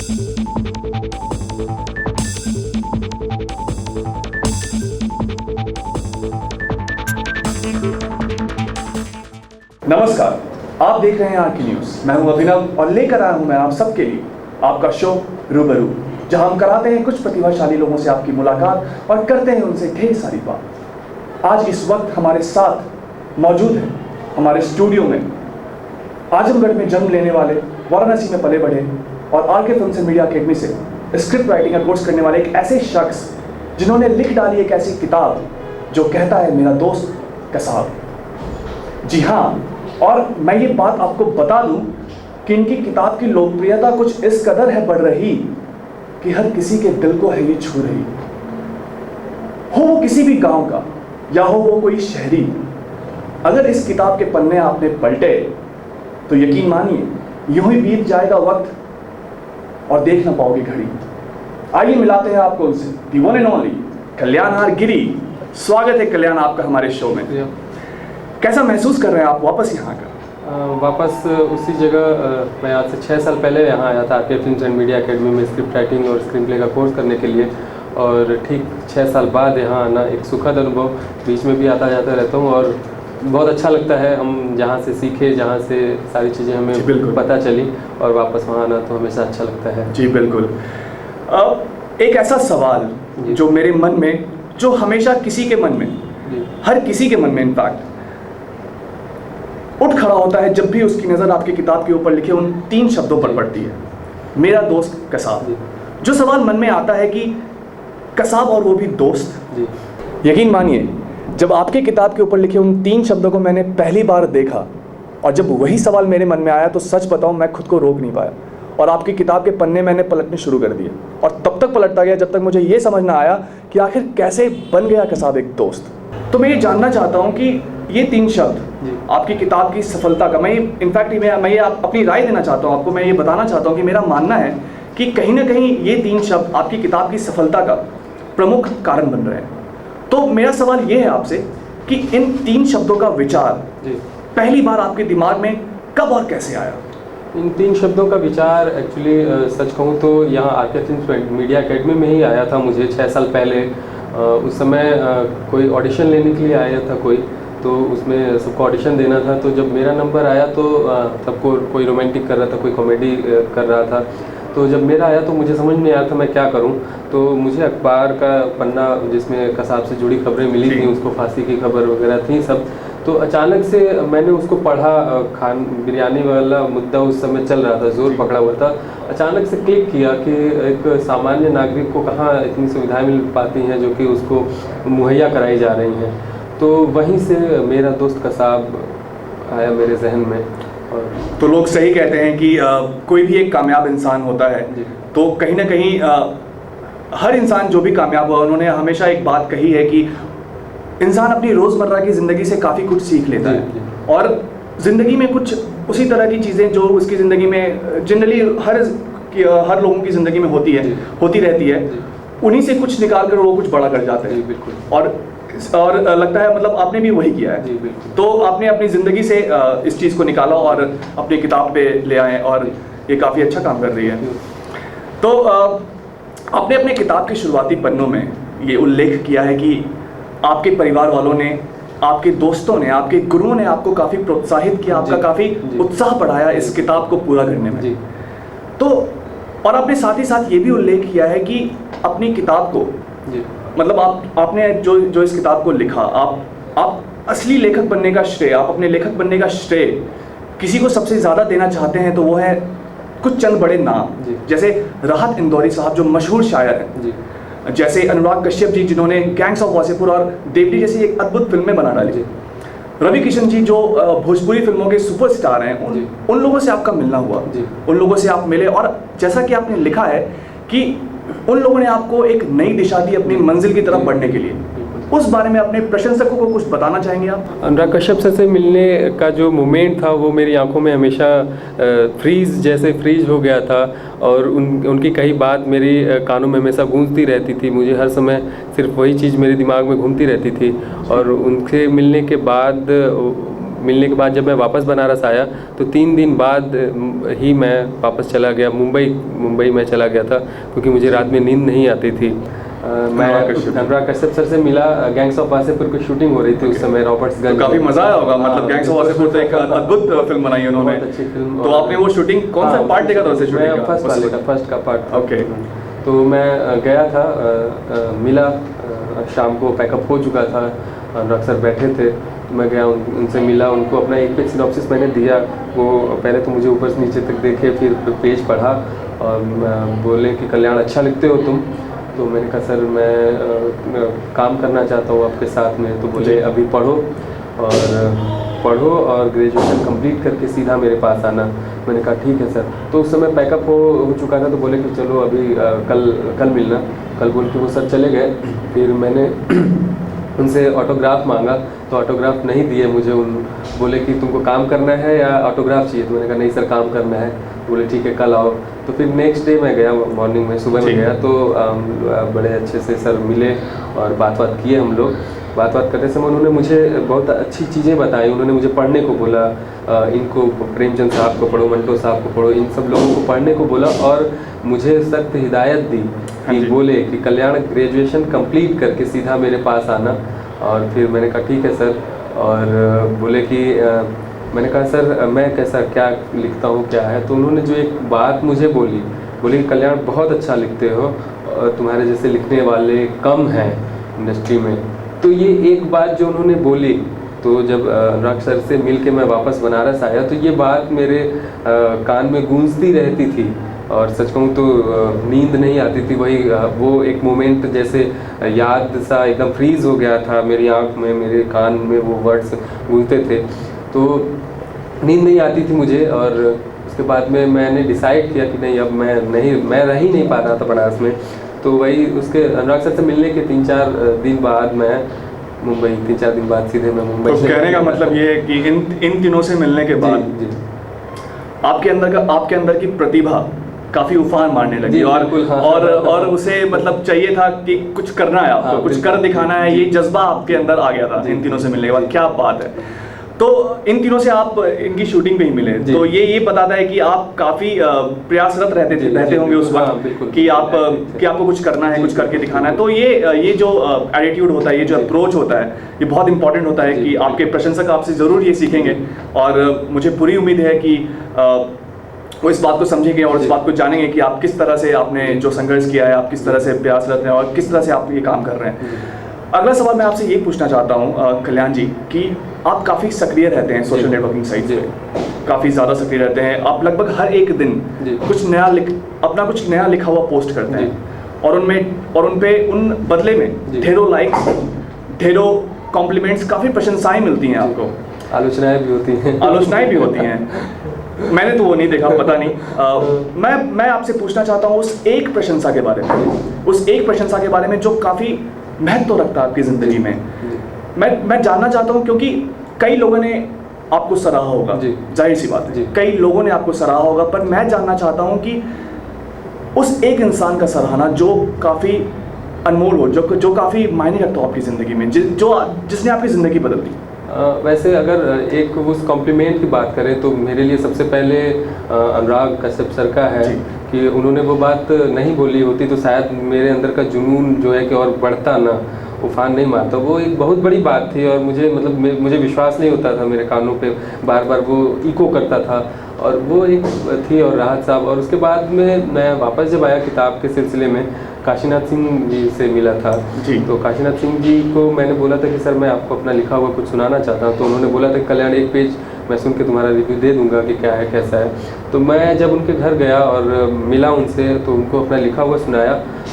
नमस्कार, आप देख रहे हैं आर की न्यूज़। मैं हूं अभिनव और लेकर आया हूं मैं आप सबके लिए आपका शो रूबरू, जहां हम कराते हैं कुछ प्रतिभाशाली लोगों से आपकी मुलाकात और करते हैं उनसे ढेर सारी बात। आज इस वक्त हमारे साथ मौजूद है हमारे स्टूडियो में आजमगढ़ में जन्म लेने वाले, वाराणसी में पले बढ़े और आर के फिल्म्स एंड मीडिया अकेडमी से स्क्रिप्ट राइटिंग का कोर्स करने वाले एक ऐसे शख्स जिन्होंने लिख डाली एक ऐसी किताब जो कहता है मेरा दोस्त कसाब। जी हाँ, और मैं ये बात आपको बता दूं कि इनकी किताब की लोकप्रियता कुछ इस कदर है बढ़ रही कि हर किसी के दिल को है ये छू रही। हो वो किसी भी गांव का या हो वो कोई शहरी, अगर इस किताब के पन्ने आपने पलटे तो यकीन मानिए यूं ही बीत जाएगा वक्त और देख ना पाओगे घड़ी। आइए मिलाते हैं आपको उनसे, the one and only Kalyan R Giri. स्वागत है कल्याण आपका हमारे शो में। कैसा महसूस कर रहे हैं आप वापस यहाँ का? वापस उसी जगह मैं आज से 6 साल पहले यहाँ आया था आर के फिल्म्स एंड मीडिया अकेडमी में स्क्रिप्ट राइटिंग और स्क्रीन प्ले का कोर्स करने के लिए, और ठीक 6 साल बाद यहाँ आना एक सुखद अनुभव। बीच में भी आता जाता रहता हूँ और बहुत अच्छा लगता है। हम जहाँ से सीखे, जहाँ से सारी चीज़ें हमें पता चली, और वापस वहाँ आना तो हमेशा अच्छा लगता है। जी बिल्कुल। एक ऐसा सवाल जो मेरे मन में, जो हमेशा किसी के मन में, हर किसी के मन में इनफैक्ट उठ खड़ा होता है जब भी उसकी नज़र आपकी किताब के ऊपर लिखे उन 3 शब्दों पर पड़ती है, मेरा दोस्त कसाब। जो सवाल मन में आता है कि कसाब और वो भी दोस्त। यकीन मानिए जब आपकी किताब के ऊपर लिखे उन 3 शब्दों को मैंने पहली बार देखा और जब वही सवाल मेरे मन में आया तो सच बताऊं मैं खुद को रोक नहीं पाया और आपकी किताब के पन्ने मैंने पलटने शुरू कर दिए, और तब तक पलटता गया जब तक मुझे ये समझ ना आया कि आखिर कैसे बन गया कसाब एक दोस्त। तो मैं ये जानना चाहता हूँ कि ये 3 शब्द आपकी किताब की सफलता का, मैं ये अपनी राय देना चाहता हूँ आपको। मैं ये बताना चाहता हूँ कि मेरा मानना है कि कहीं ना कहीं ये 3 शब्द आपकी किताब की सफलता का प्रमुख कारण बन रहे हैं। तो मेरा सवाल ये है आपसे कि इन 3 शब्दों का विचार पहली बार आपके दिमाग में कब और कैसे आया? इन 3 शब्दों का विचार एक्चुअली सच कहूँ तो यहाँ आर के फिल्म्स मीडिया अकेडमी में ही आया था मुझे 6 साल पहले। उस समय कोई ऑडिशन लेने के लिए आया था कोई, तो उसमें सबको ऑडिशन देना था। तो जब मेरा नंबर आया तो सबको कोई रोमांटिक कर रहा था, कोई कॉमेडी कर रहा था। तो जब मेरा आया तो मुझे समझ नहीं आया था मैं क्या करूं। तो मुझे अखबार का पन्ना जिसमें कसाब से जुड़ी खबरें मिली थी, उसको फांसी की खबर वगैरह थी सब, तो अचानक से मैंने उसको पढ़ा। बिरयानी वाला मुद्दा उस समय चल रहा था, जोर पकड़ा हुआ था। अचानक से क्लिक किया कि एक सामान्य नागरिक को कहाँ इतनी सुविधाएँ मिल पाती हैं जो कि उसको मुहैया कराई जा रही हैं। तो वहीं से मेरा दोस्त कसाब आया मेरे जहन में। और तो लोग सही कहते हैं कि कोई भी एक कामयाब इंसान होता है तो कहीं ना कहीं हर इंसान जो भी कामयाब हुआ उन्होंने हमेशा एक बात कही है कि इंसान अपनी रोज़मर्रा की ज़िंदगी से काफ़ी कुछ सीख लेता है, और ज़िंदगी में कुछ उसी तरह की चीज़ें जो उसकी ज़िंदगी में जनरली हर लोगों की ज़िंदगी में होती रहती है, उन्हीं से कुछ निकाल कर वो कुछ बड़ा कर जाते हैं। बिल्कुल। और लगता है मतलब आपने भी वही किया है। तो आपने अपनी ज़िंदगी से इस चीज़ को निकाला और अपनी किताब पे ले आए, और ये काफ़ी अच्छा काम कर रही है। तो आपने अपने किताब के शुरुआती पन्नों में ये उल्लेख किया है कि आपके परिवार वालों ने, आपके दोस्तों ने, आपके गुरुओं ने आपको काफ़ी प्रोत्साहित किया, आपका काफ़ी उत्साह बढ़ाया इस किताब को पूरा करने में। तो और आपने साथ ही साथ ये भी उल्लेख किया है कि अपनी किताब को मतलब आपने जो इस किताब को लिखा, आप असली लेखक बनने का श्रेय, आप अपने लेखक बनने का श्रेय किसी को सबसे ज़्यादा देना चाहते हैं तो वो है कुछ चंद बड़े नाम, जैसे राहत इंदौरी साहब जो मशहूर शायर हैं, जैसे अनुराग कश्यप जी जिन्होंने गैंग्स ऑफ वासेपुर और देवटी जैसी एक अद्भुत फिल्में बना डाली, रवि किशन जी जो भोजपुरी फिल्मों के सुपरस्टार हैं, उन लोगों से आपका मिलना हुआ, उन लोगों से आप मिले, और जैसा कि आपने लिखा है कि उन लोगों ने आपको एक नई दिशा दी अपनी मंजिल की तरफ बढ़ने के लिए। उस बारे में अपने प्रशंसकों को कुछ बताना चाहेंगे आप? अनुराग कश्यप सर से मिलने का जो मोमेंट था वो मेरी आंखों में हमेशा फ्रीज हो गया था, और उनकी कई बात मेरी कानों में हमेशा गूंजती रहती थी। मुझे हर समय सिर्फ वही चीज़ मेरे दिमाग में घूमती रहती थी, और उनसे मिलने के बाद मिलने के बाद जब मैं वापस बनारस आया तो 3 दिन बाद ही मैं वापस चला गया मुंबई में चला गया था, क्योंकि मुझे रात में नींद नहीं आती थी। मैं अनुराग कश्यप सर से मिला, गैंग्स ऑफ वासेपुर की शूटिंग हो रही थी उस समय रॉबर्ट्सगंज। तो काफी मजा आया होगा, मतलब गैंग्स ऑफ वासेपुर तो एक अद्भुत फिल्म बनाई उन्होंने, बहुत अच्छी फिल्म। तो आपने वो शूटिंग कौन सा पार्ट देखा था उसे शूटिंग का? फर्स्ट का पार्ट। ओके। तो मैं गया था, मिला, शाम को पैकअप हो चुका था, अनुराग सर बैठे थे, मैं गया उनसे मिला, उनको अपना एक पेज सिनॉप्सिस मैंने दिया। वो पहले तो मुझे ऊपर से नीचे तक देखे, फिर पेज पढ़ा और बोले कि कल्याण अच्छा लिखते हो तुम। तो मैंने कहा सर मैं काम करना चाहता हूँ आपके साथ में। तो बोले अभी पढ़ो और ग्रेजुएशन कंप्लीट करके सीधा मेरे पास आना। मैंने कहा ठीक है सर। तो उस समय पैकअप हो चुका था, तो बोले कि चलो अभी कल मिलना। कल बोल के वो सर चले गए। फिर मैंने उनसे ऑटोग्राफ मांगा तो ऑटोग्राफ नहीं दिए मुझे। बोले कि तुमको काम करना है या ऑटोग्राफ चाहिए? तो मैंने कहा नहीं सर काम करना है। बोले ठीक है कल आओ। तो फिर नेक्स्ट डे मैं गया, मॉर्निंग में सुबह में गया, तो बड़े अच्छे से सर मिले और बात किए हम लोग। बात करते समय उन्होंने मुझे बहुत अच्छी चीज़ें बताई। उन्होंने मुझे पढ़ने को बोला, इनको प्रेमचंद साहब को पढ़ो, मंटो साहब को पढ़ो, इन सब लोगों को पढ़ने को बोला और मुझे सख्त हिदायत दी कि बोले कि कल्याण ग्रेजुएशन कंप्लीट करके सीधा मेरे पास आना। और फिर मैंने कहा ठीक है सर। और बोले कि मैंने कहा सर मैं कैसा क्या लिखता हूँ क्या है? तो उन्होंने जो एक बात मुझे बोली कि कल्याण बहुत अच्छा लिखते हो और तुम्हारे जैसे लिखने वाले कम हैं इंडस्ट्री में। तो ये एक बात जो उन्होंने बोली, तो जब अनुराग सर से मिल के मैं वापस बनारस आया तो ये बात मेरे कान में गूंजती रहती थी। और सच कहूँ तो नींद नहीं आती थी। वही वो एक मोमेंट जैसे याद सा एकदम फ्रीज हो गया था मेरी आंख में, मेरे कान में वो वर्ड्स गूंजते थे, तो नींद नहीं आती थी मुझे। और उसके बाद में मैंने डिसाइड किया कि नहीं अब मैं रह ही नहीं पा रहा था बनारस में। तो वही उसके अनुराग सर से मिलने के 3-4 दिन बाद मैं मुंबई, 3-4 दिन बाद सीधे मैं मुंबई। तो कहने का मतलब ये है कि इन तीनों से मिलने के बाद जी। आपके अंदर की प्रतिभा काफी उफान मारने लगी और उसे मतलब चाहिए था कि कुछ करना है आपको, कुछ कर दिखाना है, ये जज्बा आपके अंदर आ गया था इन तीनों से मिलने के बाद। क्या बात है। तो इन तीनों से आप इनकी शूटिंग पे ही मिले, तो ये बताता है कि आप काफी प्रयासरत रहते होंगे उस वक्त कि आपको कुछ करना है, कुछ करके दिखाना है। तो ये जो एटीट्यूड होता है, ये जो अप्रोच होता है, ये बहुत इंपॉर्टेंट होता है कि आपके प्रशंसक आपसे जरूर ये सीखेंगे। और मुझे पूरी उम्मीद है कि वो इस बात को समझेंगे और इस बात को जानेंगे कि आप किस तरह से आपने जो संघर्ष किया है, आप किस तरह से प्रयासरत हैं और किस तरह से आप ये काम कर रहे हैं। अगला सवाल मैं आपसे ये पूछना चाहता हूँ कल्याण जी कि आप काफ़ी सक्रिय रहते हैं सोशल नेटवर्किंग साइट पे, काफ़ी ज़्यादा सक्रिय रहते हैं। आप लगभग हर एक दिन कुछ नया लिखा हुआ पोस्ट करते हैं और उन बदले में ढेरों लाइक्स, ढेरों कॉम्प्लीमेंट्स, काफ़ी प्रशंसाएं मिलती हैं आपको। आलोचनाएं भी होती हैं। मैंने तो वो नहीं देखा, पता नहीं। मैं आपसे पूछना चाहता हूँ उस एक प्रशंसा के बारे में जो काफ़ी महत्व रखता है आपकी ज़िंदगी में। मैं जानना चाहता हूँ क्योंकि कई लोगों ने आपको सराहा होगा, जाहिर सी बात है, कई लोगों ने आपको सराहा होगा, पर मैं जानना चाहता हूँ कि उस एक इंसान का सराहना जो काफ़ी अनमोल हो, जो काफ़ी मायने रखता हो आपकी ज़िंदगी में, जिसने आपकी ज़िंदगी बदल दी। वैसे अगर एक उस कॉम्प्लीमेंट की बात करें तो मेरे लिए सबसे पहले अनुराग कश्यप सर का है कि उन्होंने वो बात नहीं बोली होती तो शायद मेरे अंदर का जुनून जो है कि और बढ़ता ना, उफान नहीं मारता। वो एक बहुत बड़ी बात थी और मुझे विश्वास नहीं होता था, मेरे कानों पे बार बार वो इको करता था और वो एक थी। और राहत साहब, और उसके बाद में मैं वापस जब आया किताब के सिलसिले में काशीनाथ सिंह जी से मिला था जी। तो काशीनाथ सिंह जी को मैंने बोला था कि सर मैं आपको अपना लिखा हुआ कुछ सुनाना चाहता हूँ। तो उन्होंने बोला था कल्याण एक पेज मैं सुन के तुम्हारा रिव्यू दे दूंगा कि क्या है कैसा है। तो मैं जब उनके घर गया और मिला उनसे तो उनको अपना लिखा हुआ सुनाया।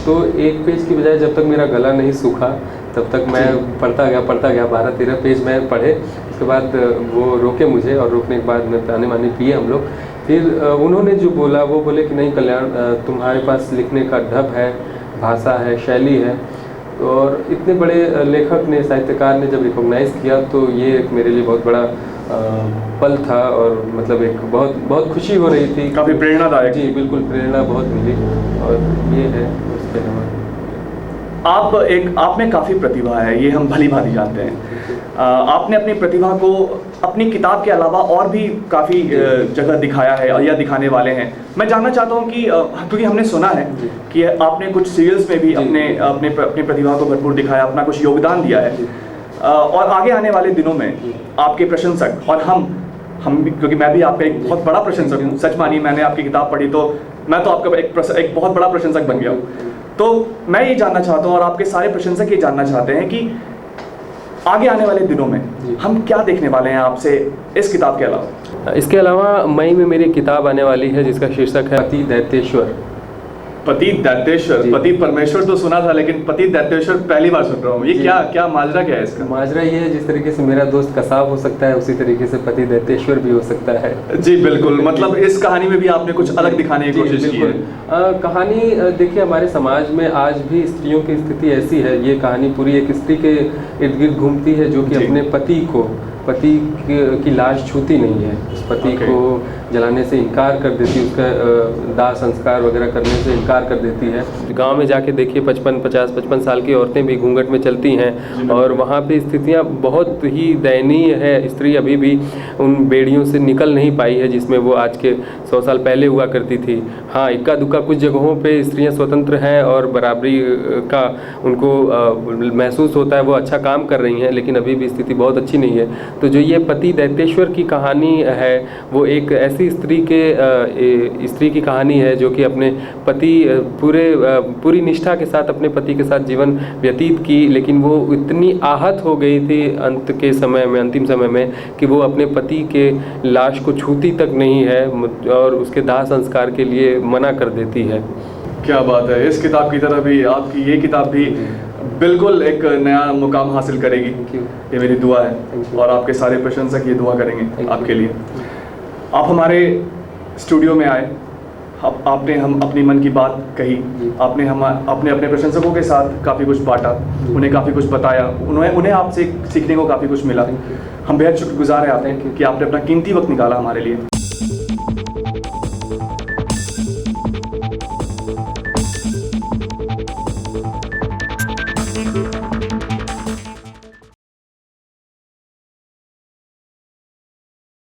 तो एक पेज की बजाय जब तक मेरा गला नहीं सूखा तब तक मैं पढ़ता गया 12-13 पेज मैं पढ़े। उसके बाद वो रोके मुझे और रोकने के बाद में ताने माने पिए हम लोग। फिर उन्होंने जो बोला वो बोले कि नहीं कल्याण तुम्हारे पास लिखने का ढब है, भाषा है, शैली है। और इतने बड़े लेखक ने, साहित्यकार ने जब रिकॉग्नाइज़ किया तो ये एक मेरे लिए बहुत बड़ा पल था और मतलब एक बहुत खुशी हो रही थी, काफ़ी प्रेरणादायक। जी बिल्कुल, प्रेरणा बहुत मिली और ये है उसके अलावा। आप में काफ़ी प्रतिभा है, ये हम भली भांति जानते हैं। आपने अपनी प्रतिभा को अपनी किताब के अलावा और भी काफ़ी जगह दिखाया है या दिखाने वाले हैं। मैं जानना चाहता हूँ कि क्योंकि हमने सुना है कि आपने कुछ सीरियल्स में भी अपनी प्रतिभा को भरपूर दिखाया, अपना कुछ योगदान दिया है, और आगे आने वाले दिनों में आपके प्रशंसक और हम क्योंकि मैं भी आपका एक बहुत बड़ा प्रशंसक हूँ, सच मानिए मैंने आपकी किताब पढ़ी तो मैं तो आपका एक बहुत बड़ा प्रशंसक बन गया हूँ। तो मैं ये जानना चाहता हूँ और आपके सारे प्रशंसक ये जानना चाहते हैं कि आगे आने वाले दिनों में हम क्या देखने वाले हैं आपसे इस किताब के अलावा। इसके अलावा मई में मेरी किताब आने वाली है जिसका शीर्षक है पति दैत्येश्वर। पति दैत्येश्वर, पति परमेश्वर तो सुना था, लेकिन पति दैत्येश्वर पहली बार सुन रहा हूँ। ये क्या माजरा क्या है इसका? माजरा ये है, जिस तरीके से मेरा दोस्त कसाब हो सकता है उसी तरीके से पति दैत्येश्वर भी हो सकता है। जी बिल्कुल, मतलब इस कहानी में भी आपने कुछ अलग दिखाने की कोशिश की है। कहानी देखिए, हमारे समाज में आज भी स्त्रियों की स्थिति ऐसी है, ये कहानी पूरी एक स्त्री के इर्द गिर्द घूमती है जो कि अपने पति की लाश छूती नहीं है, उस पति को जलाने से इनकार कर देती है, उसका दाह संस्कार वगैरह करने से इनकार कर देती है। गांव में जाके देखिए 55 साल की औरतें भी घूंघट में चलती हैं और वहाँ पे स्थितियाँ बहुत ही दयनीय है। स्त्री अभी भी उन बेड़ियों से निकल नहीं पाई है जिसमें वो आज के 100 साल पहले हुआ करती थी। हाँ, इक्का दुक्का कुछ जगहों पे स्त्रियाँ स्वतंत्र हैं और बराबरी का उनको महसूस होता है, वो अच्छा काम कर रही हैं, लेकिन अभी भी स्थिति बहुत अच्छी नहीं है। तो जो ये पति दैत्येश्वर की कहानी है वो एक ऐसी स्त्री की कहानी है जो कि अपने पति पूरी निष्ठा के साथ अपने पति के साथ जीवन व्यतीत की, लेकिन वो इतनी आहत हो गई थी अंतिम समय में कि वो अपने पति के लाश को छूती तक नहीं है और उसके दाह संस्कार के लिए मना कर देती है। क्या बात है, इस किताब की तरह भी आपकी ये किताब भी बिल्कुल एक नया मुकाम हासिल करेगी, ये मेरी दुआ है और आपके सारे प्रशंसक ये दुआ करेंगे आपके लिए। आप हमारे स्टूडियो में आए, आपने हम अपनी मन की बात कही, आपने अपने प्रशंसकों के साथ काफ़ी कुछ बांटा, उन्हें काफ़ी कुछ बताया, उन्हें आपसे सीखने को काफ़ी कुछ मिला। हम बेहद शुक्रगुजार हैं आपके कि आपने अपना कीमती वक्त निकाला हमारे लिए।